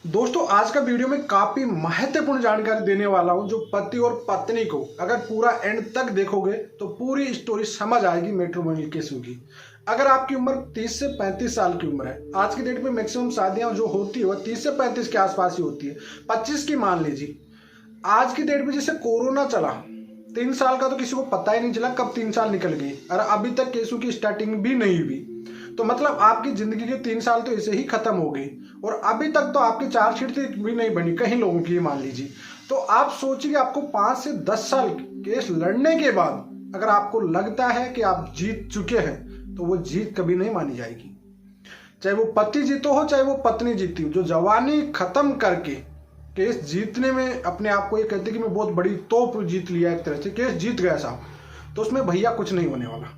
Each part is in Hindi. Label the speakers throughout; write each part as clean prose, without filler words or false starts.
Speaker 1: दोस्तों आज का वीडियो में काफी महत्वपूर्ण जानकारी देने वाला हूं जो पति और पत्नी को अगर पूरा एंड तक देखोगे तो पूरी स्टोरी समझ आएगी मैट्रिमोनियल केसों की। अगर आपकी उम्र 30 से 35 साल की उम्र है, आज की डेट में मैक्सिमम शादियां जो होती है वह 30 से 35 के आसपास ही होती है। 25 की मान लीजिए। आज की डेट में जैसे कोरोना चला 3 साल का तो किसी को पता ही नहीं चला कब 3 साल निकल गए और अभी तक केसों की स्टार्टिंग भी नहीं हुई। तो मतलब आपकी जिंदगी के 3 साल तो ऐसे ही खत्म हो गई और अभी तक तो आपकी चार्जशीट भी नहीं बनी कहीं लोगों की, मान लीजिए। तो आप सोचिए आपको 5 से 10 साल केस लड़ने के बाद अगर आपको लगता है कि आप जीत चुके हैं तो वो जीत कभी नहीं मानी जाएगी। चाहे वो पति जीतो हो चाहे वो पत्नी जीती हो, जो जवानी खत्म करके केस जीतने में अपने आप को ये कहते कि मैं बहुत बड़ी तोप जीत लिया, एक तरह से केस जीत गया साहब, तो उसमें भैया कुछ नहीं होने वाला।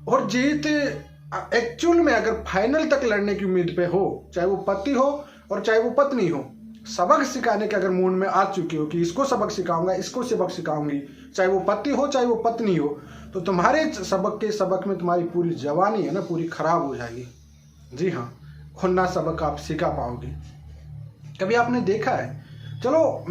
Speaker 1: और जीत एक्चुअल में अगर फाइनल तक लड़ने की उम्मीद पे हो, चाहे वो पति हो और चाहे वो पत्नी हो, सबक सिखाने के अगर मूड में आ चुकी हो कि इसको सबक सिखाऊंगा इसको सबक सिखाऊंगी, चाहे वो पति हो चाहे वो पत्नी हो, तो तुम्हारे सबक में तुम्हारी पूरी जवानी है ना पूरी खराब हो जाएगी। जी हाँ, और ना सबक आप सिखा पाओगे। कभी आपने देखा है, चलो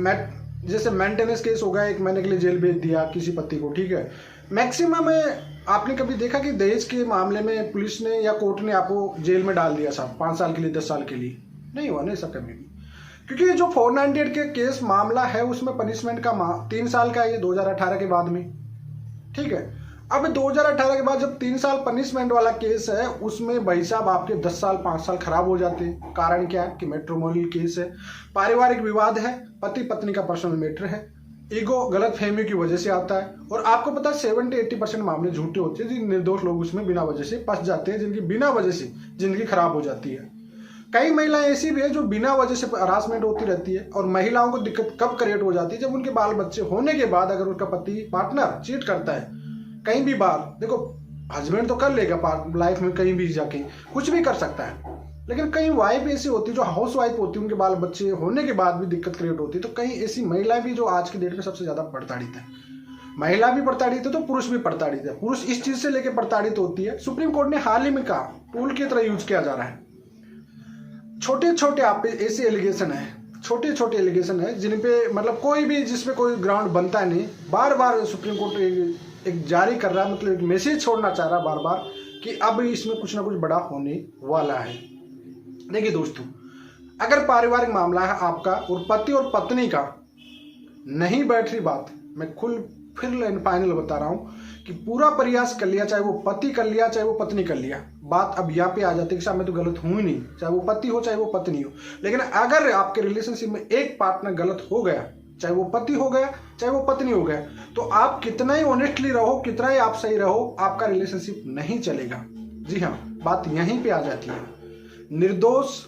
Speaker 1: जैसे मेंटेनेंस केस होगा, 1 महीने के लिए जेल भेज दिया किसी पति को, ठीक है। मैक्सिमम में आपने कभी देखा कि दहेज के मामले में पुलिस ने या कोर्ट ने आपको जेल में डाल दिया साहब 5 साल के लिए 10 साल के लिए? नहीं हुआ ना ऐसा कभी भी, क्योंकि जो 498 के केस मामला है उसमें पनिशमेंट का 3 साल का है, ये 2018 के बाद में, ठीक है। अब 2018 के बाद जब 3 साल पनिशमेंट वाला केस है उसमें भाई साहब आपके 10 साल 5 साल खराब हो जाते हैं। कारण क्या है कि मैट्रिमोनियल केस है, पारिवारिक विवाद है, पति पत्नी का पर्सनल मैटर है, ईगो गलत फहमी की वजह से आता है। और आपको पता है 70-80% मामले झूठे होते हैं, जिन निर्दोष लोग उसमें बिना वजह से फंस जाते हैं, जिनकी बिना वजह से जिंदगी खराब हो जाती है। कई महिलाएं ऐसी भी है जो बिना वजह से हरासमेंट होती रहती है। और महिलाओं को दिक्कत कब क्रिएट हो जाती है, जब उनके बाल बच्चे होने के बाद अगर उनका पति पार्टनर चीट करता है कहीं भी बार, देखो हस्बैंड तो कर लेगा लाइफ में, कहीं भी जाके कुछ भी कर सकता है, लेकिन कई वाइफ ऐसी होती है जो हाउस वाइफ होती है, उनके बाल बच्चे होने के बाद भी दिक्कत क्रिएट होती है। तो कई ऐसी महिलाएं भी जो आज की डेट में सबसे ज्यादा प्रताड़ित है। महिला भी प्रताड़ित है तो पुरुष भी प्रताड़ित है। पुरुष इस चीज से लेकर प्रताड़ित होती है, सुप्रीम कोर्ट ने हाल ही में कहा टूल की तरह यूज किया जा रहा है। छोटे छोटे आप ऐसे एलिगेशन है, छोटे छोटे एलिगेशन है जिन पे मतलब कोई भी जिसपे कोई ग्राउंड बनता नहीं, बार बार सुप्रीम कोर्ट एक जारी कर रहा है, मतलब एक मैसेज छोड़ना चाह रहा है बार बार कि अब इसमें कुछ ना कुछ बड़ा होने वाला है। देखिए दोस्तों, अगर पारिवारिक मामला है आपका और पति और पत्नी का नहीं बैठ रही बात, मैं फिर फाइनल बता रहा हूं कि पूरा प्रयास कर लिया, चाहे वो पति कर लिया चाहे वो पत्नी कर लिया, बात अब यहाँ पे आ जाती है कि साहब मैं तो गलत हूं ही नहीं, चाहे वो पति हो चाहे वो पत्नी हो। लेकिन अगर आपके रिलेशनशिप में एक पार्टनर गलत हो गया, चाहे वो पति हो गया चाहे वो पत्नी हो गया, तो आप कितना ही ऑनेस्टली रहो, कितना ही आप सही रहो, आपका रिलेशनशिप नहीं चलेगा। जी हाँ, बात यहीं पे आ जाती है। निर्दोष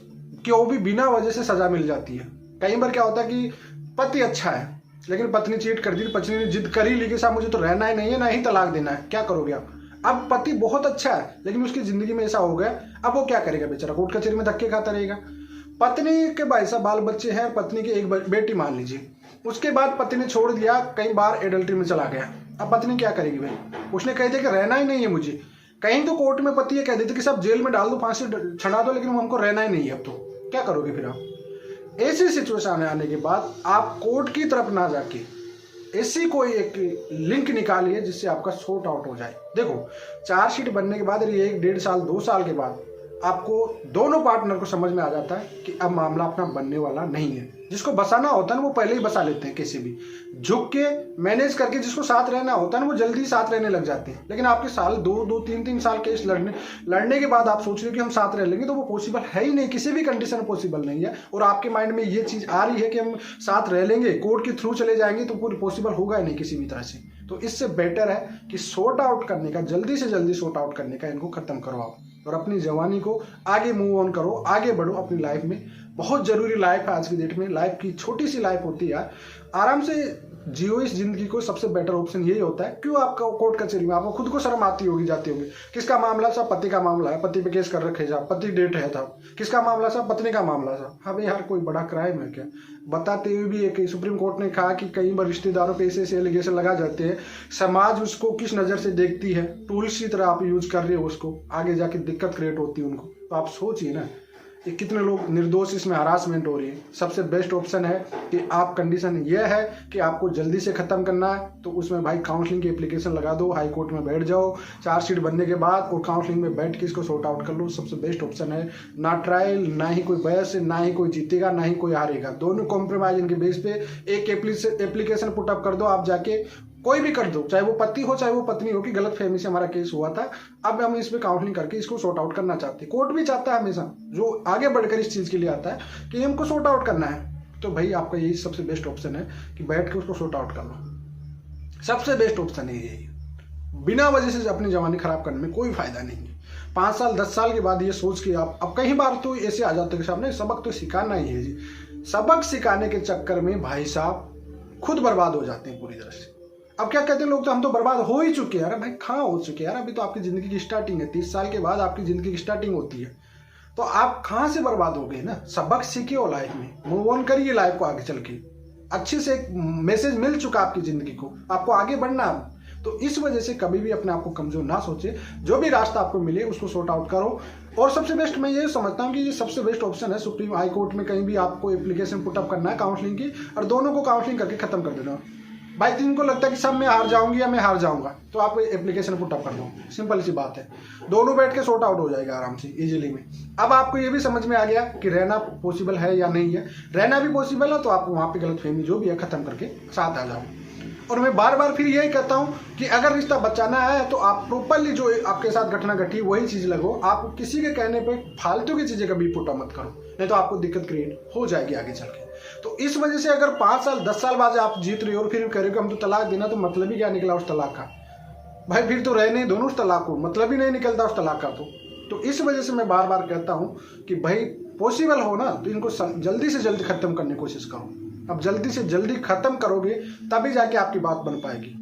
Speaker 1: क्यों भी बिना वजह से सजा मिल जाती है। कई बार क्या होता है कि पति अच्छा है लेकिन पत्नी चीट कर दी, पत्नी ने जिद कर ही ली कि साहब मुझे तो रहना ही नहीं है, ना ही तलाक देना है, क्या करोगे आप? अब पति बहुत अच्छा है लेकिन उसकी जिंदगी में ऐसा हो गया, अब वो क्या करेगा बेचारा? कोर्ट कचहरी में धक्के खाता रहेगा। पत्नी के भाई साहब बाल बच्चे हैं, पत्नी की एक बेटी मान लीजिए, उसके बाद पति ने छोड़ दिया, कई बार एडल्ट्री में चला गया, अब पत्नी क्या करेगी भाई? उसने कह दिया कि रहना ही नहीं है मुझे, कहीं तो कोर्ट में पति ये कह देते कि सब जेल में डाल दो, फांसी छड़ा दो, लेकिन हमको रहना ही नहीं है, अब तो क्या करोगे फिर आप? ऐसी सिचुएशन आने के बाद आप कोर्ट की तरफ ना जाके ऐसी कोई एक लिंक निकालिए जिससे आपका सॉर्ट आउट हो जाए। देखो, चार्जशीट बनने के बाद ये 1-1.5 साल 2 साल के बाद आपको दोनों पार्टनर को समझ में आ जाता है कि अब मामला अपना बनने वाला नहीं है। जिसको बसाना होता है ना वो पहले ही बसा लेते हैं, किसी भी झुक के मैनेज करके जिसको साथ रहना होता है ना वो जल्दी साथ रहने लग जाते हैं। लेकिन आपके साल 2-3 साल केस लड़ने के बाद आप सोच रहे हो कि हम साथ रह लेंगे, तो वो पॉसिबल है ही नहीं, किसी भी कंडीशन में पॉसिबल नहीं है। और आपके माइंड में ये चीज आ रही है कि हम साथ रह लेंगे, कोर्ट के थ्रू चले जाएंगे, तो पूरी पॉसिबल होगा ही नहीं किसी भी तरह से। तो इससे बेटर है कि सॉर्ट आउट करने का, जल्दी से जल्दी सॉर्ट आउट करने का इनको खत्म करवाओ और अपनी जवानी को आगे मूव ऑन करो, आगे बढ़ो अपनी लाइफ में। बहुत जरूरी लाइफ है आज की डेट में, लाइफ की छोटी सी लाइफ होती है, आराम से जियो इस जिंदगी को। सबसे बेटर ऑप्शन यही होता है। क्यों आपका कोर्ट कचहरी में आपको खुद को शर्म आती होगी, जाती होगी, किसका मामला साहब? पति का मामला है, पति पे केस कर रखे साहब, पति डेट है था। किसका मामला साहब? पत्नी का मामला साहब। हाँ भाई यार, कोई बड़ा क्राइम है क्या? बताते हुए भी एक सुप्रीम कोर्ट ने कहा कि कई बार रिश्तेदारों पे ऐसे एलिगेशन लगा जाते हैं, समाज उसको किस नजर से देखती है, टूल्स की तरह आप यूज कर रहे हो उसको, आगे जाके दिक्कत क्रिएट होती है उनको। तो आप सोचिए ना, कि कितने लोग निर्दोष इसमें हरासमेंट हो रही है। सबसे बेस्ट ऑप्शन है कि आप कंडीशन यह है कि आपको जल्दी से ख़त्म करना है तो उसमें भाई काउंसलिंग की एप्लीकेशन लगा दो, हाई कोर्ट में बैठ जाओ, चार्जशीट बनने के बाद और काउंसलिंग में बैठ के इसको सॉर्ट आउट कर लो। सबसे बेस्ट ऑप्शन है। ना ट्रायल, ना ही कोई बहस, ना ही कोई जीतेगा, ना ही कोई हारेगा। दोनों कॉम्प्रोमाइज के बेस पे एक एप्लीकेशन पुटअप कर दो आप जाके, कोई भी कर दो, चाहे वो पति हो चाहे वो पत्नी हो, कि गलत फहमी से हमारा केस हुआ था, अब हम इस पे काउंसलिंग करके इसको सॉर्ट आउट करना चाहते हैं। कोर्ट भी चाहता है हमेशा, जो आगे बढ़कर इस चीज़ के लिए आता है कि हमको सॉर्ट आउट करना है, तो भाई आपका यही सबसे बेस्ट ऑप्शन है कि बैठ के उसको सॉर्ट आउट कर लो। सबसे बेस्ट ऑप्शन है यही। बिना वजह से अपनी जवानी खराब करने में कोई फायदा नहीं है। 5 साल 10 साल के बाद ये सोच के आप, अब कई बार तो ऐसे आ जाते हैं कि सामने सबक तो सिखाना ही है जी, सबक सिखाने के चक्कर में भाई साहब खुद बर्बाद हो जाते हैं पूरी तरह से। अब क्या कहते हैं लोग, तो हम तो बर्बाद हो ही चुके हैं। अरे भाई कहाँ हो चुके हैं यार, अभी तो आपकी ज़िंदगी की स्टार्टिंग है। 30 साल के बाद आपकी ज़िंदगी की स्टार्टिंग होती है, तो आप कहाँ से बर्बाद हो गए ना। सबक सीखिए हो लाइफ में, मूव ऑन करिए लाइफ को आगे चल के। अच्छे से एक मैसेज मिल चुका आपकी ज़िंदगी को, आपको आगे बढ़ना है। तो इस वजह से कभी भी अपने आप को कमज़ोर ना सोचे, जो भी रास्ता आपको मिले उसको सॉर्ट आउट करो। और सबसे बेस्ट मैं ये समझता हूँ कि ये सबसे बेस्ट ऑप्शन है, सुप्रीम हाई कोर्ट में कहीं भी आपको एप्लीकेशन पुटअप करना है काउंसलिंग की, और दोनों को काउंसलिंग करके ख़त्म कर देना। भाई जिनको लगता है कि सब मैं हार जाऊंगी या मैं हार जाऊंगा, तो आप एप्लीकेशन पुटअप कर दो, सिंपल सी बात है। दोनों बैठ के सॉर्ट आउट हो जाएगा आराम से, इजीली में। अब आपको ये भी समझ में आ गया कि रहना पॉसिबल है या नहीं है। रहना भी पॉसिबल है तो आप वहाँ पे गलतफहमी जो भी है ख़त्म करके साथ आ जाओ। और मैं बार बार फिर यही कहता हूँ कि अगर रिश्ता बचाना है तो आप प्रॉपरली जो आपके साथ घटना घटी वही चीज़ लगो। आप किसी के कहने पे फालतू की चीज़ें कभी पुट मत करो, नहीं तो आपको दिक्कत क्रिएट हो जाएगी आगे चल के। तो इस वजह से अगर 5 साल 10 साल बाद आप जीत रहे हो और फिर कह रहे हो कि हम तो तलाक देना, तो मतलब ही क्या निकला उस तलाक का। भाई फिर तो रहे नहीं दोनों उस तलाक को, मतलब ही नहीं निकलता उस तलाक का। तो इस वजह से मैं बार बार कहता हूँ कि भाई पॉसिबल हो ना तो इनको जल्दी से जल्दी ख़त्म करने की कोशिश करो। अब जल्दी से जल्दी ख़त्म करोगे तभी जाके आपकी बात बन पाएगी।